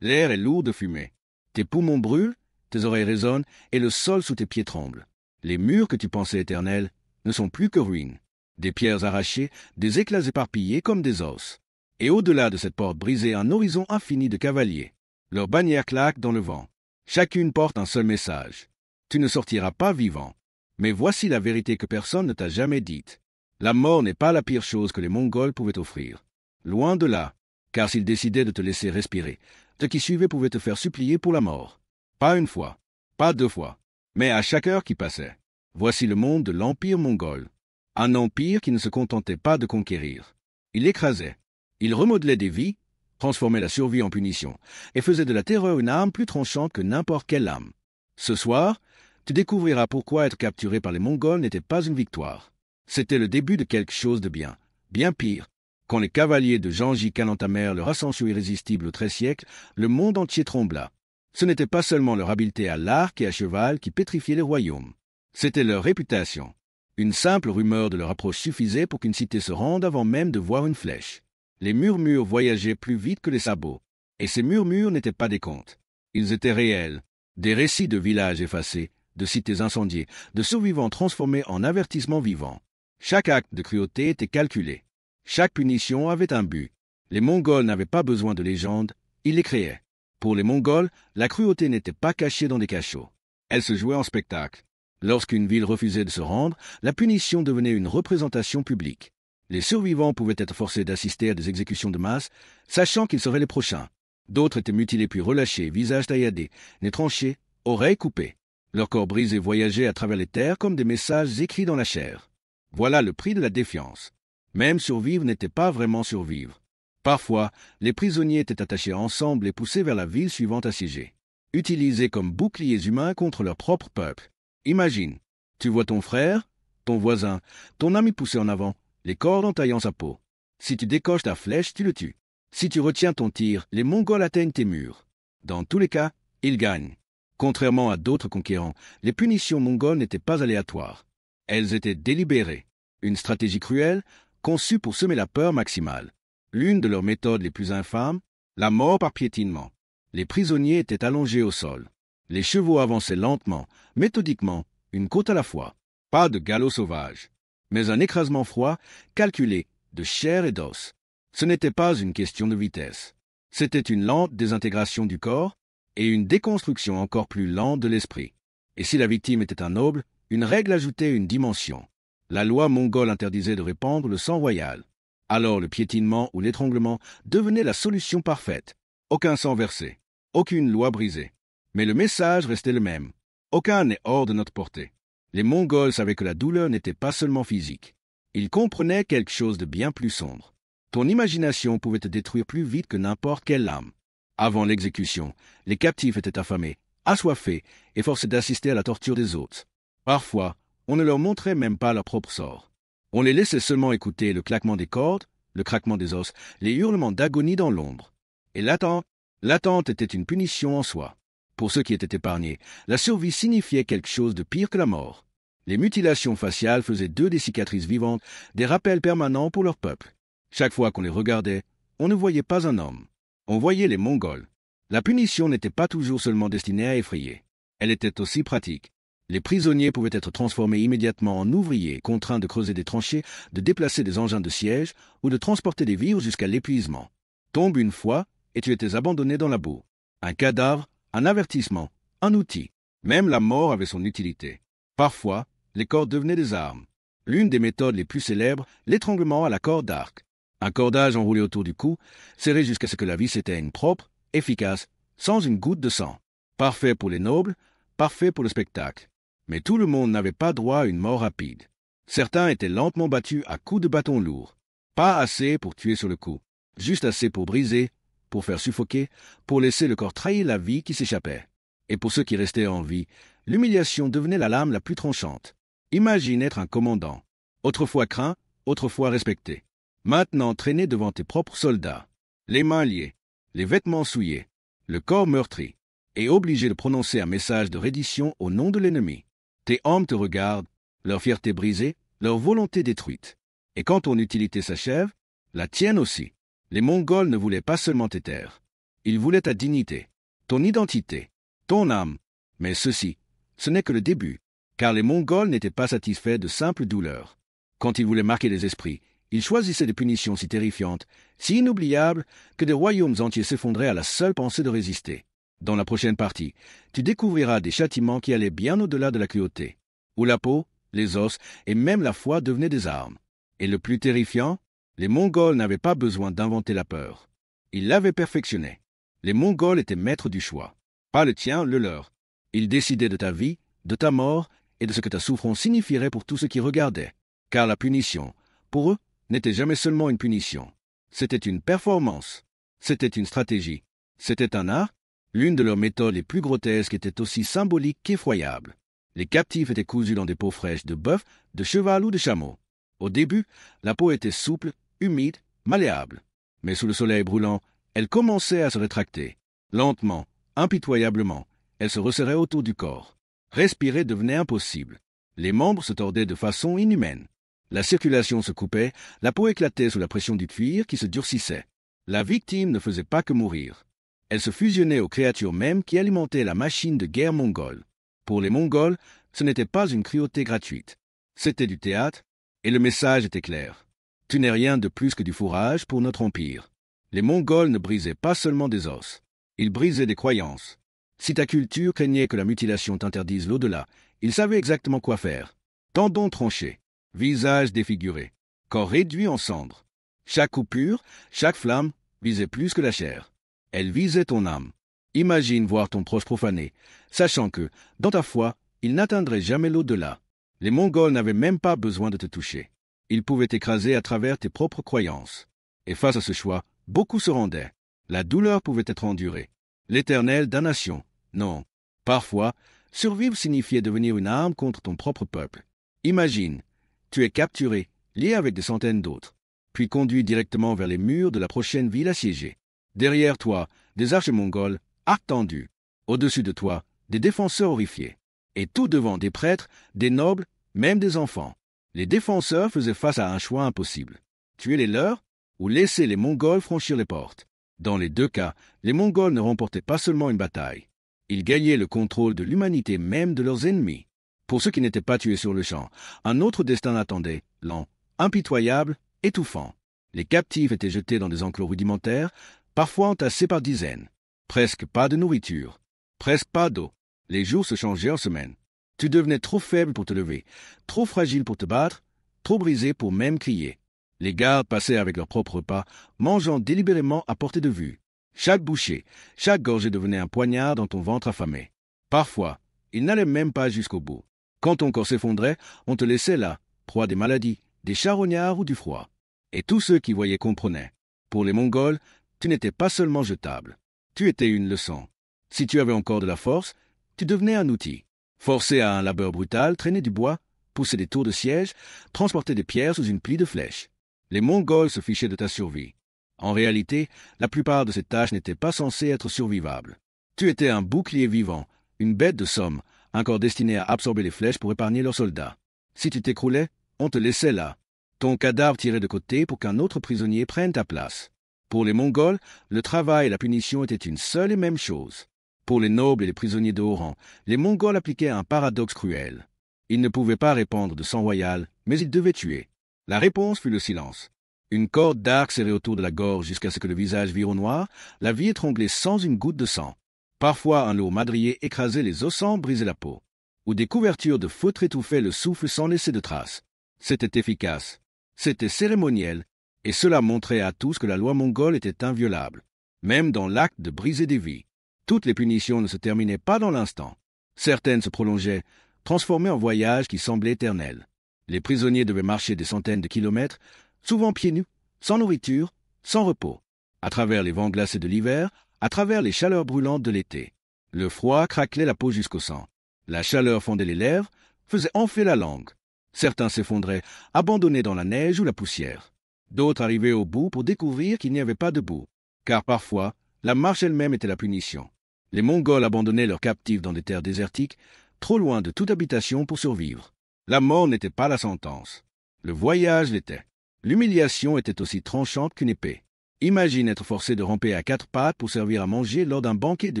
L'air est lourd de fumée. Tes poumons brûlent, tes oreilles résonnent, et le sol sous tes pieds tremble. Les murs que tu pensais éternels ne sont plus que ruines. Des pierres arrachées, des éclats éparpillés comme des os. Et au-delà de cette porte brisée, un horizon infini de cavaliers. Leurs bannières claquent dans le vent. Chacune porte un seul message. Tu ne sortiras pas vivant. Mais voici la vérité que personne ne t'a jamais dite. La mort n'est pas la pire chose que les Mongols pouvaient offrir. Loin de là, car s'ils décidaient de te laisser respirer, ceux qui suivaient pouvaient te faire supplier pour la mort. Pas une fois, pas deux fois, mais à chaque heure qui passait. Voici le monde de l'Empire mongol. Un empire qui ne se contentait pas de conquérir. Il écrasait. Il remodelait des vies, transformait la survie en punition, et faisait de la terreur une arme plus tranchante que n'importe quelle âme. Ce soir, tu découvriras pourquoi être capturé par les Mongols n'était pas une victoire. C'était le début de quelque chose de bien pire. Quand les cavaliers de Gengis Khan entamèrent leur ascension irrésistible au XIIIe siècle, le monde entier trembla. Ce n'était pas seulement leur habileté à l'arc et à cheval qui pétrifiait les royaumes. C'était leur réputation. Une simple rumeur de leur approche suffisait pour qu'une cité se rende avant même de voir une flèche. Les murmures voyageaient plus vite que les sabots. Et ces murmures n'étaient pas des contes. Ils étaient réels. Des récits de villages effacés, de cités incendiées, de survivants transformés en avertissements vivants. Chaque acte de cruauté était calculé. Chaque punition avait un but. Les Mongols n'avaient pas besoin de légendes, ils les créaient. Pour les Mongols, la cruauté n'était pas cachée dans des cachots. Elle se jouait en spectacle. Lorsqu'une ville refusait de se rendre, la punition devenait une représentation publique. Les survivants pouvaient être forcés d'assister à des exécutions de masse, sachant qu'ils seraient les prochains. D'autres étaient mutilés puis relâchés, visages tailladés, nez tranchés, oreilles coupées. Leurs corps brisés voyageaient à travers les terres comme des messages écrits dans la chair. Voilà le prix de la défiance. Même survivre n'était pas vraiment survivre. Parfois, les prisonniers étaient attachés ensemble et poussés vers la ville suivante assiégée, utilisés comme boucliers humains contre leur propre peuple. Imagine, tu vois ton frère, ton voisin, ton ami poussé en avant, les cordes entaillant sa peau. Si tu décoches ta flèche, tu le tues. Si tu retiens ton tir, les Mongols atteignent tes murs. Dans tous les cas, ils gagnent. Contrairement à d'autres conquérants, les punitions mongoles n'étaient pas aléatoires. Elles étaient délibérées. Une stratégie cruelle, conçue pour semer la peur maximale. L'une de leurs méthodes les plus infâmes, la mort par piétinement. Les prisonniers étaient allongés au sol. Les chevaux avançaient lentement, méthodiquement, une côte à la fois. Pas de galop sauvage, mais un écrasement froid, calculé, de chair et d'os. Ce n'était pas une question de vitesse. C'était une lente désintégration du corps et une déconstruction encore plus lente de l'esprit. Et si la victime était un noble, une règle ajoutait une dimension. La loi mongole interdisait de répandre le sang royal. Alors le piétinement ou l'étranglement devenait la solution parfaite. Aucun sang versé, aucune loi brisée. Mais le message restait le même. Aucun n'est hors de notre portée. Les Mongols savaient que la douleur n'était pas seulement physique. Ils comprenaient quelque chose de bien plus sombre. Ton imagination pouvait te détruire plus vite que n'importe quelle âme. Avant l'exécution, les captifs étaient affamés, assoiffés et forcés d'assister à la torture des autres. Parfois, on ne leur montrait même pas leur propre sort. On les laissait seulement écouter le claquement des cordes, le craquement des os, les hurlements d'agonie dans l'ombre. Et l'attente était une punition en soi. Pour ceux qui étaient épargnés, la survie signifiait quelque chose de pire que la mort. Les mutilations faciales faisaient d'eux des cicatrices vivantes, des rappels permanents pour leur peuple. Chaque fois qu'on les regardait, on ne voyait pas un homme. On voyait les Mongols. La punition n'était pas toujours seulement destinée à effrayer. Elle était aussi pratique. Les prisonniers pouvaient être transformés immédiatement en ouvriers, contraints de creuser des tranchées, de déplacer des engins de siège ou de transporter des vivres jusqu'à l'épuisement. Tombe une fois et tu étais abandonné dans la boue. Un cadavre, un avertissement, un outil. Même la mort avait son utilité. Parfois, les cordes devenaient des armes. L'une des méthodes les plus célèbres, l'étranglement à la corde d'arc. Un cordage enroulé autour du cou, serré jusqu'à ce que la vis s'éteigne propre, efficace, sans une goutte de sang. Parfait pour les nobles, parfait pour le spectacle. Mais tout le monde n'avait pas droit à une mort rapide. Certains étaient lentement battus à coups de bâton lourd. Pas assez pour tuer sur le coup, juste assez pour briser, pour faire suffoquer, pour laisser le corps trahir la vie qui s'échappait. Et pour ceux qui restaient en vie, l'humiliation devenait la lame la plus tranchante. Imagine être un commandant, autrefois craint, autrefois respecté. Maintenant traîné devant tes propres soldats, les mains liées, les vêtements souillés, le corps meurtri, et obligé de prononcer un message de reddition au nom de l'ennemi. Tes hommes te regardent, leur fierté brisée, leur volonté détruite. Et quand ton utilité s'achève, la tienne aussi. Les Mongols ne voulaient pas seulement tes terres. Ils voulaient ta dignité, ton identité, ton âme. Mais ceci, ce n'est que le début, car les Mongols n'étaient pas satisfaits de simples douleurs. Quand ils voulaient marquer les esprits, ils choisissaient des punitions si terrifiantes, si inoubliables, que des royaumes entiers s'effondraient à la seule pensée de résister. Dans la prochaine partie, tu découvriras des châtiments qui allaient bien au-delà de la cruauté, où la peau, les os et même la foi devenaient des armes. Et le plus terrifiant, les Mongols n'avaient pas besoin d'inventer la peur. Ils l'avaient perfectionnée. Les Mongols étaient maîtres du choix. Pas le tien, le leur. Ils décidaient de ta vie, de ta mort et de ce que ta souffrance signifierait pour tous ceux qui regardaient. Car la punition, pour eux, n'était jamais seulement une punition. C'était une performance. C'était une stratégie. C'était un art. L'une de leurs méthodes les plus grotesques était aussi symbolique qu'effroyable. Les captifs étaient cousus dans des peaux fraîches de bœuf, de cheval ou de chameau. Au début, la peau était souple, humide, malléable. Mais sous le soleil brûlant, elle commençait à se rétracter. Lentement, impitoyablement, elle se resserrait autour du corps. Respirer devenait impossible. Les membres se tordaient de façon inhumaine. La circulation se coupait, la peau éclatait sous la pression du cuir qui se durcissait. La victime ne faisait pas que mourir. Elle se fusionnait aux créatures mêmes qui alimentaient la machine de guerre mongole. Pour les Mongols, ce n'était pas une cruauté gratuite. C'était du théâtre, et le message était clair. Tu n'es rien de plus que du fourrage pour notre empire. Les Mongols ne brisaient pas seulement des os. Ils brisaient des croyances. Si ta culture craignait que la mutilation t'interdise l'au-delà, ils savaient exactement quoi faire. Tendons tranchés, visage défiguré, corps réduit en cendres. Chaque coupure, chaque flamme visait plus que la chair. Elle visait ton âme. Imagine voir ton proche profané, sachant que, dans ta foi, il n'atteindrait jamais l'au-delà. Les Mongols n'avaient même pas besoin de te toucher. Ils pouvaient t'écraser à travers tes propres croyances. Et face à ce choix, beaucoup se rendaient. La douleur pouvait être endurée. L'éternelle damnation, non. Parfois, survivre signifiait devenir une arme contre ton propre peuple. Imagine, tu es capturé, lié avec des centaines d'autres, puis conduit directement vers les murs de la prochaine ville assiégée. Derrière toi, des archers mongols, arcs tendus. Au-dessus de toi, des défenseurs horrifiés. Et tout devant des prêtres, des nobles, même des enfants. Les défenseurs faisaient face à un choix impossible. Tuer les leurs ou laisser les Mongols franchir les portes. Dans les deux cas, les Mongols ne remportaient pas seulement une bataille. Ils gagnaient le contrôle de l'humanité même de leurs ennemis. Pour ceux qui n'étaient pas tués sur le champ, un autre destin attendait, lent, impitoyable, étouffant. Les captifs étaient jetés dans des enclos rudimentaires, parfois entassés par dizaines. Presque pas de nourriture, presque pas d'eau. Les jours se changeaient en semaines. Tu devenais trop faible pour te lever, trop fragile pour te battre, trop brisé pour même crier. Les gardes passaient avec leurs propres repas, mangeant délibérément à portée de vue. Chaque bouchée, chaque gorgée devenait un poignard dans ton ventre affamé. Parfois, ils n'allaient même pas jusqu'au bout. Quand ton corps s'effondrait, on te laissait là, proie des maladies, des charognards ou du froid. Et tous ceux qui voyaient comprenaient. Pour les Mongols, tu n'étais pas seulement jetable. Tu étais une leçon. Si tu avais encore de la force, tu devenais un outil. Forcé à un labeur brutal, traîner du bois, pousser des tours de siège, transporter des pierres sous une pluie de flèches. Les Mongols se fichaient de ta survie. En réalité, la plupart de ces tâches n'étaient pas censées être survivables. Tu étais un bouclier vivant, une bête de somme, un corps destiné à absorber les flèches pour épargner leurs soldats. Si tu t'écroulais, on te laissait là, ton cadavre tiré de côté pour qu'un autre prisonnier prenne ta place. Pour les Mongols, le travail et la punition étaient une seule et même chose. Pour les nobles et les prisonniers de haut rang, les Mongols appliquaient un paradoxe cruel. Ils ne pouvaient pas répandre de sang royal, mais ils devaient tuer. La réponse fut le silence. Une corde d'arc serrée autour de la gorge jusqu'à ce que le visage vire au noir, la vie étranglée sans une goutte de sang. Parfois, un lourd madrier écrasait les os sans briser la peau, ou des couvertures de feutre étouffaient le souffle sans laisser de traces. C'était efficace, c'était cérémoniel, et cela montrait à tous que la loi mongole était inviolable, même dans l'acte de briser des vies. Toutes les punitions ne se terminaient pas dans l'instant. Certaines se prolongeaient, transformées en voyages qui semblaient éternels. Les prisonniers devaient marcher des centaines de kilomètres, souvent pieds nus, sans nourriture, sans repos, à travers les vents glacés de l'hiver, à travers les chaleurs brûlantes de l'été. Le froid craquelait la peau jusqu'au sang. La chaleur fondait les lèvres, faisait enfler la langue. Certains s'effondraient, abandonnés dans la neige ou la poussière. D'autres arrivaient au bout pour découvrir qu'il n'y avait pas de bout, car parfois, la marche elle-même était la punition. Les Mongols abandonnaient leurs captifs dans des terres désertiques, trop loin de toute habitation pour survivre. La mort n'était pas la sentence. Le voyage l'était. L'humiliation était aussi tranchante qu'une épée. Imagine être forcé de ramper à quatre pattes pour servir à manger lors d'un banquet de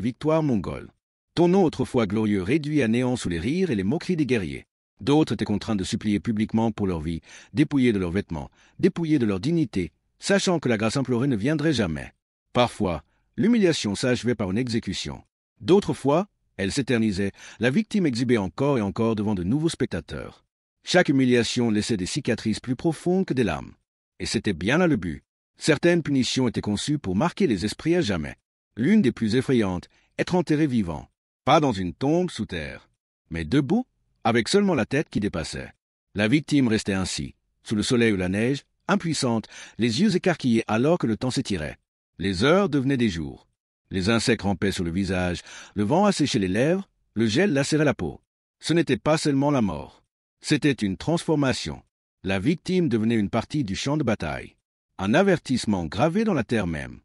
victoire mongole. Ton nom autrefois glorieux réduit à néant sous les rires et les moqueries des guerriers. D'autres étaient contraints de supplier publiquement pour leur vie, dépouillés de leurs vêtements, dépouillés de leur dignité, sachant que la grâce implorée ne viendrait jamais. Parfois, l'humiliation s'achevait par une exécution. D'autres fois, elle s'éternisait, la victime exhibée encore et encore devant de nouveaux spectateurs. Chaque humiliation laissait des cicatrices plus profondes que des larmes. Et c'était bien là le but. Certaines punitions étaient conçues pour marquer les esprits à jamais. L'une des plus effrayantes, être enterré vivant. Pas dans une tombe sous terre, mais debout, avec seulement la tête qui dépassait. La victime restait ainsi, sous le soleil ou la neige, impuissante, les yeux écarquillés alors que le temps s'étirait. Les heures devenaient des jours. Les insectes rampaient sur le visage, le vent asséchait les lèvres, le gel lacérait la peau. Ce n'était pas seulement la mort. C'était une transformation. La victime devenait une partie du champ de bataille. Un avertissement gravé dans la terre même.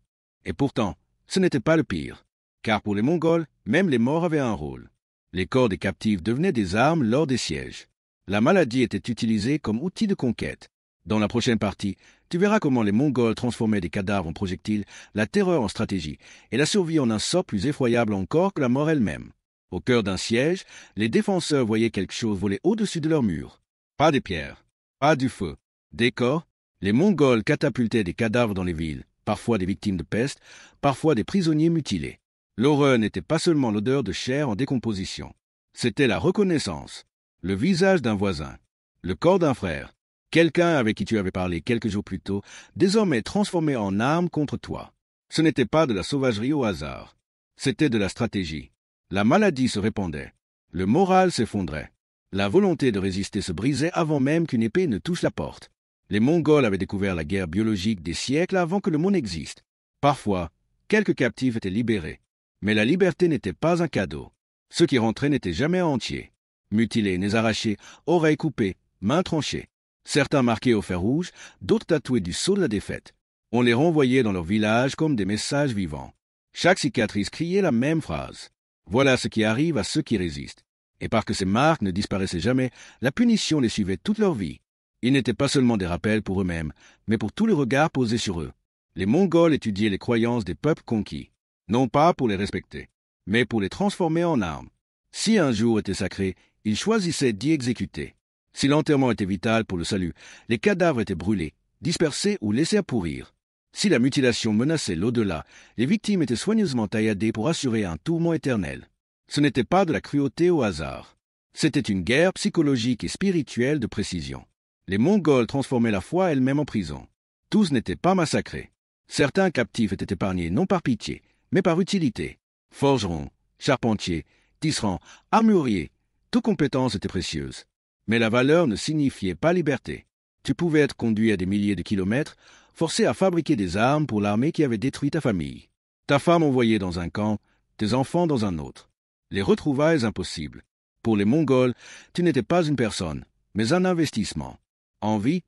Et pourtant, ce n'était pas le pire. Car pour les Mongols, même les morts avaient un rôle. Les corps des captifs devenaient des armes lors des sièges. La maladie était utilisée comme outil de conquête. Dans la prochaine partie, tu verras comment les Mongols transformaient des cadavres en projectiles, la terreur en stratégie, et la survie en un sort plus effroyable encore que la mort elle-même. Au cœur d'un siège, les défenseurs voyaient quelque chose voler au-dessus de leurs murs. Pas des pierres, pas du feu, des corps. Les Mongols catapultaient des cadavres dans les villes, parfois des victimes de peste, parfois des prisonniers mutilés. L'horreur n'était pas seulement l'odeur de chair en décomposition. C'était la reconnaissance, le visage d'un voisin, le corps d'un frère, quelqu'un avec qui tu avais parlé quelques jours plus tôt, désormais transformé en arme contre toi. Ce n'était pas de la sauvagerie au hasard. C'était de la stratégie. La maladie se répandait. Le moral s'effondrait. La volonté de résister se brisait avant même qu'une épée ne touche la porte. Les Mongols avaient découvert la guerre biologique des siècles avant que le monde n'existe. Parfois, quelques captifs étaient libérés. Mais la liberté n'était pas un cadeau. Ceux qui rentraient n'étaient jamais entiers. Mutilés, nez arrachés, oreilles coupées, mains tranchées. Certains marqués au fer rouge, d'autres tatoués du sceau de la défaite. On les renvoyait dans leur village comme des messages vivants. Chaque cicatrice criait la même phrase. Voilà ce qui arrive à ceux qui résistent. Et parce que ces marques ne disparaissaient jamais, la punition les suivait toute leur vie. Ils n'étaient pas seulement des rappels pour eux-mêmes, mais pour tous les regards posés sur eux. Les Mongols étudiaient les croyances des peuples conquis, non pas pour les respecter, mais pour les transformer en armes. Si un jour était sacré, ils choisissaient d'y exécuter. Si l'enterrement était vital pour le salut, les cadavres étaient brûlés, dispersés ou laissés à pourrir. Si la mutilation menaçait l'au-delà, les victimes étaient soigneusement tailladées pour assurer un tourment éternel. Ce n'était pas de la cruauté au hasard. C'était une guerre psychologique et spirituelle de précision. Les Mongols transformaient la foi elle-même en prison. Tous n'étaient pas massacrés. Certains captifs étaient épargnés non par pitié, mais par utilité. Forgerons, charpentiers, tisserands, armuriers, toute compétence était précieuse. Mais la valeur ne signifiait pas liberté. Tu pouvais être conduit à des milliers de kilomètres, forcé à fabriquer des armes pour l'armée qui avait détruit ta famille. Ta femme envoyée dans un camp, tes enfants dans un autre. Les retrouvailles impossibles. Pour les Mongols, tu n'étais pas une personne, mais un investissement. En vie,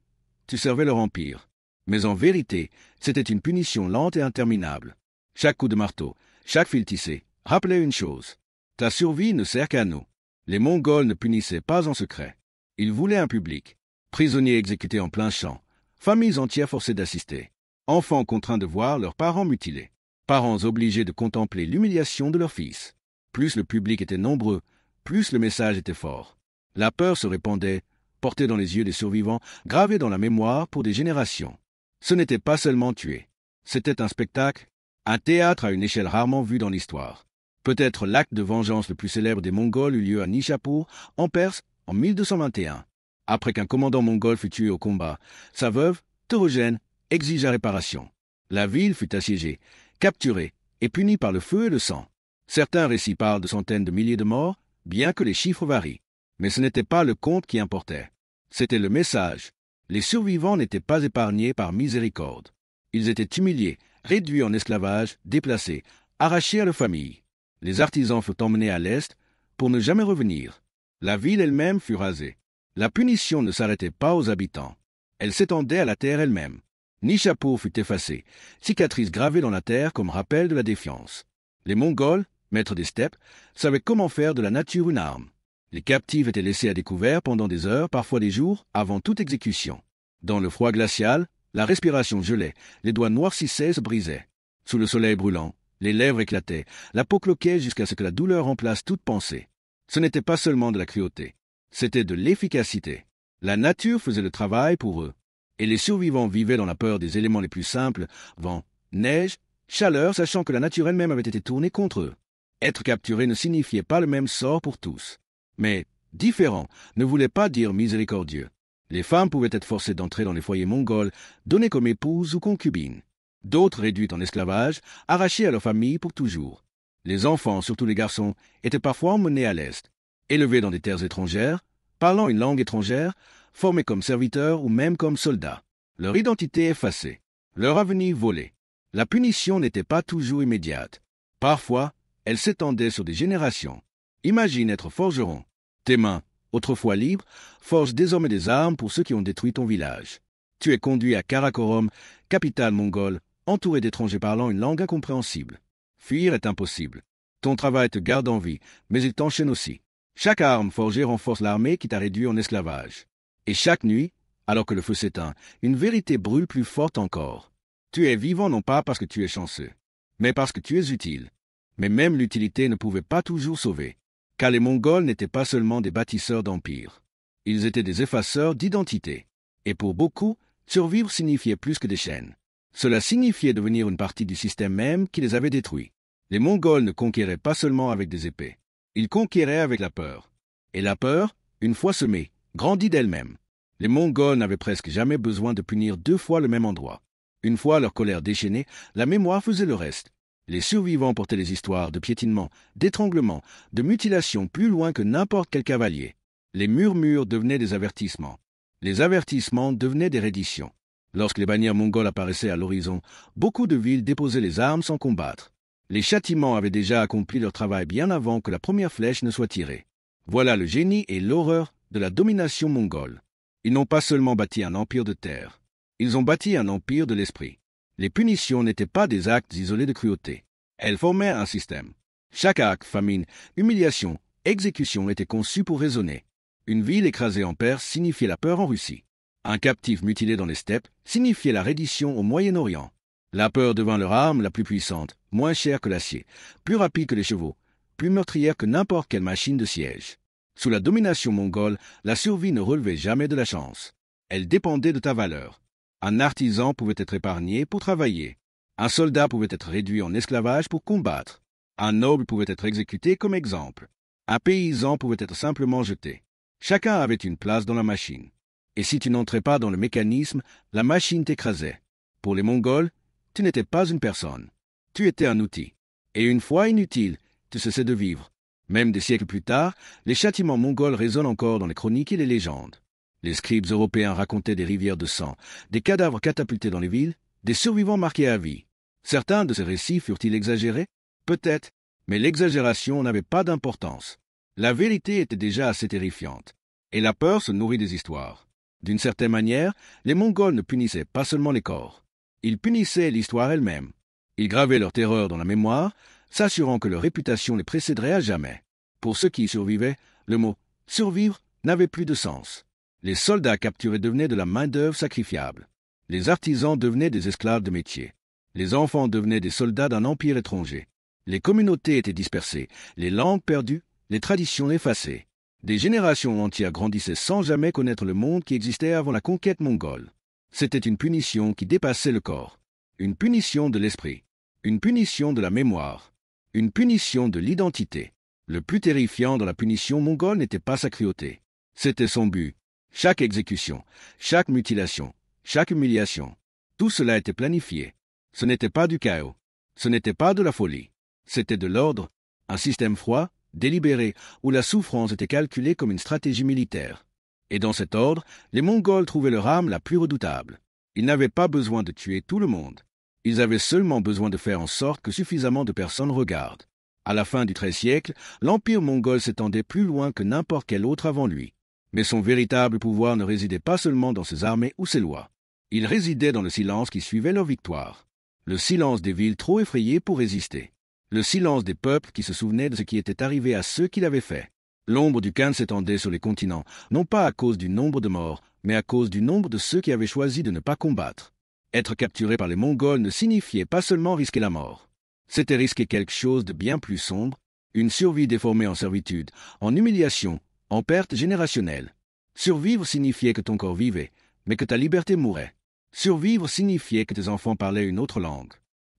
tu servais leur empire. Mais en vérité, c'était une punition lente et interminable. Chaque coup de marteau, chaque fil tissé, rappelait une chose. Ta survie ne sert qu'à nous. Les Mongols ne punissaient pas en secret. Ils voulaient un public. Prisonniers exécutés en plein champ. Familles entières forcées d'assister. Enfants contraints de voir leurs parents mutilés. Parents obligés de contempler l'humiliation de leurs fils. Plus le public était nombreux, plus le message était fort. La peur se répandait, portée dans les yeux des survivants, gravée dans la mémoire pour des générations. Ce n'était pas seulement tuer. C'était un spectacle, un théâtre à une échelle rarement vue dans l'histoire. Peut-être l'acte de vengeance le plus célèbre des Mongols eut lieu à Nishapur, en Perse, en 1221. Après qu'un commandant mongol fut tué au combat, sa veuve, Taurogène, exigea réparation. La ville fut assiégée, capturée et punie par le feu et le sang. Certains récits parlent de centaines de milliers de morts, bien que les chiffres varient. Mais ce n'était pas le compte qui importait. C'était le message. Les survivants n'étaient pas épargnés par miséricorde. Ils étaient humiliés, réduits en esclavage, déplacés, arrachés à leurs familles. Les artisans furent emmenés à l'est pour ne jamais revenir. La ville elle-même fut rasée. La punition ne s'arrêtait pas aux habitants. Elle s'étendait à la terre elle-même. Nishapur fut effacée, cicatrice gravée dans la terre comme rappel de la défiance. Les Mongols, maîtres des steppes, savaient comment faire de la nature une arme. Les captifs étaient laissés à découvert pendant des heures, parfois des jours, avant toute exécution. Dans le froid glacial, La respiration gelait, les doigts noircissaient et se brisaient. Sous le soleil brûlant, les lèvres éclataient, la peau cloquait jusqu'à ce que la douleur remplace toute pensée. Ce n'était pas seulement de la cruauté, c'était de l'efficacité. La nature faisait le travail pour eux, et les survivants vivaient dans la peur des éléments les plus simples, vent, neige, chaleur, sachant que la nature elle-même avait été tournée contre eux. Être capturé ne signifiait pas le même sort pour tous. Mais différent ne voulait pas dire miséricordieux. Les femmes pouvaient être forcées d'entrer dans les foyers mongols, données comme épouses ou concubines. D'autres réduites en esclavage, arrachées à leur famille pour toujours. Les enfants, surtout les garçons, étaient parfois emmenés à l'Est, élevés dans des terres étrangères, parlant une langue étrangère, formés comme serviteurs ou même comme soldats. Leur identité effacée, leur avenir volé. La punition n'était pas toujours immédiate. Parfois, elle s'étendait sur des générations. Imagine être forgeron. Tes mains, autrefois libres, forgent désormais des armes pour ceux qui ont détruit ton village. Tu es conduit à Karakorum, capitale mongole, entouré d'étrangers parlant une langue incompréhensible. Fuir est impossible. Ton travail te garde en vie, mais il t'enchaîne aussi. Chaque arme forgée renforce l'armée qui t'a réduit en esclavage. Et chaque nuit, alors que le feu s'éteint, une vérité brûle plus forte encore. Tu es vivant non pas parce que tu es chanceux, mais parce que tu es utile. Mais même l'utilité ne pouvait pas toujours sauver, car les Mongols n'étaient pas seulement des bâtisseurs d'empires. Ils étaient des effaceurs d'identité. Et pour beaucoup, survivre signifiait plus que des chaînes. Cela signifiait devenir une partie du système même qui les avait détruits. Les Mongols ne conquéraient pas seulement avec des épées. Ils conquéraient avec la peur. Et la peur, une fois semée, grandit d'elle-même. Les Mongols n'avaient presque jamais besoin de punir 2 fois le même endroit. Une fois leur colère déchaînée, la mémoire faisait le reste. Les survivants portaient les histoires de piétinement, d'étranglement, de mutilation plus loin que n'importe quel cavalier. Les murmures devenaient des avertissements. Les avertissements devenaient des redditions. Lorsque les bannières mongoles apparaissaient à l'horizon, beaucoup de villes déposaient les armes sans combattre. Les châtiments avaient déjà accompli leur travail bien avant que la première flèche ne soit tirée. Voilà le génie et l'horreur de la domination mongole. Ils n'ont pas seulement bâti un empire de terre. Ils ont bâti un empire de l'esprit. Les punitions n'étaient pas des actes isolés de cruauté. Elles formaient un système. Chaque acte, famine, humiliation, exécution était conçu pour raisonner. Une ville écrasée en Perse signifiait la peur en Russie. Un captif mutilé dans les steppes signifiait la reddition au Moyen-Orient. La peur devint leur arme la plus puissante, moins chère que l'acier, plus rapide que les chevaux, plus meurtrière que n'importe quelle machine de siège. Sous la domination mongole, la survie ne relevait jamais de la chance. Elle dépendait de ta valeur. Un artisan pouvait être épargné pour travailler. Un soldat pouvait être réduit en esclavage pour combattre. Un noble pouvait être exécuté comme exemple. Un paysan pouvait être simplement jeté. Chacun avait une place dans la machine. Et si tu n'entrais pas dans le mécanisme, la machine t'écrasait. Pour les Mongols, tu n'étais pas une personne. Tu étais un outil. Et une fois inutile, tu cessais de vivre. Même des siècles plus tard, les châtiments mongols résonnent encore dans les chroniques et les légendes. Les scribes européens racontaient des rivières de sang, des cadavres catapultés dans les villes, des survivants marqués à vie. Certains de ces récits furent-ils exagérés? Peut-être, mais l'exagération n'avait pas d'importance. La vérité était déjà assez terrifiante, et la peur se nourrit des histoires. D'une certaine manière, les Mongols ne punissaient pas seulement les corps. Ils punissaient l'histoire elle-même. Ils gravaient leur terreur dans la mémoire, s'assurant que leur réputation les précéderait à jamais. Pour ceux qui y survivaient, le mot « survivre » n'avait plus de sens. Les soldats capturés devenaient de la main-d'œuvre sacrifiable. Les artisans devenaient des esclaves de métier. Les enfants devenaient des soldats d'un empire étranger. Les communautés étaient dispersées, les langues perdues, les traditions effacées. Des générations entières grandissaient sans jamais connaître le monde qui existait avant la conquête mongole. C'était une punition qui dépassait le corps. Une punition de l'esprit. Une punition de la mémoire. Une punition de l'identité. Le plus terrifiant dans la punition mongole n'était pas sa cruauté. C'était son but. Chaque exécution, chaque mutilation, chaque humiliation, tout cela était planifié. Ce n'était pas du chaos. Ce n'était pas de la folie. C'était de l'ordre, un système froid, délibéré, où la souffrance était calculée comme une stratégie militaire. Et dans cet ordre, les Mongols trouvaient leur arme la plus redoutable. Ils n'avaient pas besoin de tuer tout le monde. Ils avaient seulement besoin de faire en sorte que suffisamment de personnes regardent. À la fin du XIIIe siècle, l'empire mongol s'étendait plus loin que n'importe quel autre avant lui. Mais son véritable pouvoir ne résidait pas seulement dans ses armées ou ses lois. Il résidait dans le silence qui suivait leur victoire. Le silence des villes trop effrayées pour résister. Le silence des peuples qui se souvenaient de ce qui était arrivé à ceux qui l'avaient fait. L'ombre du Khan s'étendait sur les continents, non pas à cause du nombre de morts, mais à cause du nombre de ceux qui avaient choisi de ne pas combattre. Être capturé par les Mongols ne signifiait pas seulement risquer la mort. C'était risquer quelque chose de bien plus sombre, une survie déformée en servitude, en humiliation, en perte générationnelle. Survivre signifiait que ton corps vivait, mais que ta liberté mourait. Survivre signifiait que tes enfants parlaient une autre langue.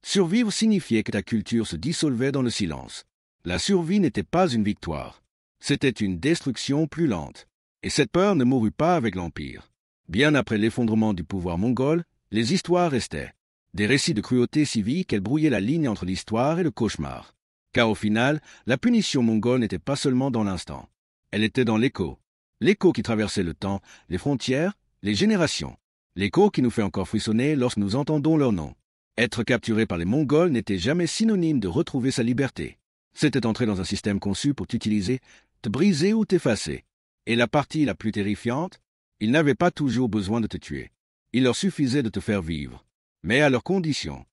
Survivre signifiait que ta culture se dissolvait dans le silence. La survie n'était pas une victoire. C'était une destruction plus lente. Et cette peur ne mourut pas avec l'Empire. Bien après l'effondrement du pouvoir mongol, les histoires restaient. Des récits de cruauté si vifs qu'elles brouillaient la ligne entre l'histoire et le cauchemar. Car au final, la punition mongole n'était pas seulement dans l'instant. Elle était dans l'écho. L'écho qui traversait le temps, les frontières, les générations. L'écho qui nous fait encore frissonner lorsque nous entendons leur nom. Être capturé par les Mongols n'était jamais synonyme de retrouver sa liberté. C'était entrer dans un système conçu pour t'utiliser, te briser ou t'effacer. Et la partie la plus terrifiante, ils n'avaient pas toujours besoin de te tuer. Il leur suffisait de te faire vivre, mais à leurs conditions.